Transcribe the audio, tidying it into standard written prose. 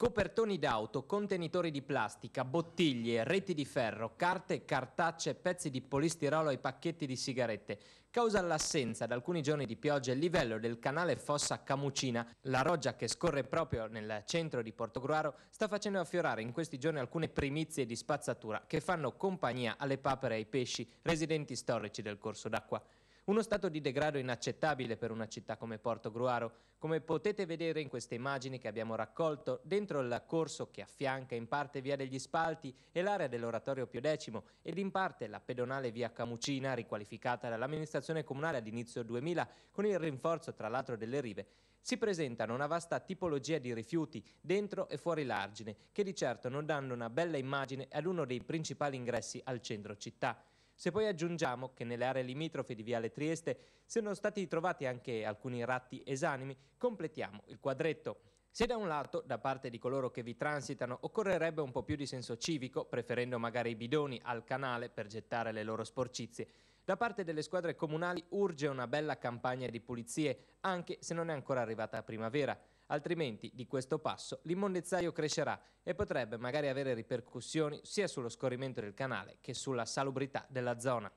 Copertoni d'auto, contenitori di plastica, bottiglie, reti di ferro, carte, cartacce, pezzi di polistirolo e pacchetti di sigarette. Causa l'assenza da alcuni giorni di pioggia il livello del canale Fossa Camucina, la roggia che scorre proprio nel centro di Portogruaro, sta facendo affiorare in questi giorni alcune primizie di spazzatura che fanno compagnia alle papere e ai pesci residenti storici del corso d'acqua. Uno stato di degrado inaccettabile per una città come Portogruaro, come potete vedere in queste immagini che abbiamo raccolto dentro il corso che affianca in parte via degli Spalti e l'area dell'Oratorio Pio X ed in parte la pedonale via Camucina riqualificata dall'amministrazione comunale ad inizio 2000 con il rinforzo tra l'altro delle rive. Si presentano una vasta tipologia di rifiuti dentro e fuori l'argine che di certo non danno una bella immagine ad uno dei principali ingressi al centro città. Se poi aggiungiamo che nelle aree limitrofe di Viale Trieste siano stati trovati anche alcuni ratti esanimi, completiamo il quadretto. Se da un lato, da parte di coloro che vi transitano, occorrerebbe un po' più di senso civico, preferendo magari i bidoni al canale per gettare le loro sporcizie, da parte delle squadre comunali urge una bella campagna di pulizie, anche se non è ancora arrivata la primavera. Altrimenti, di questo passo, l'immondezzaio crescerà e potrebbe magari avere ripercussioni sia sullo scorrimento del canale che sulla salubrità della zona.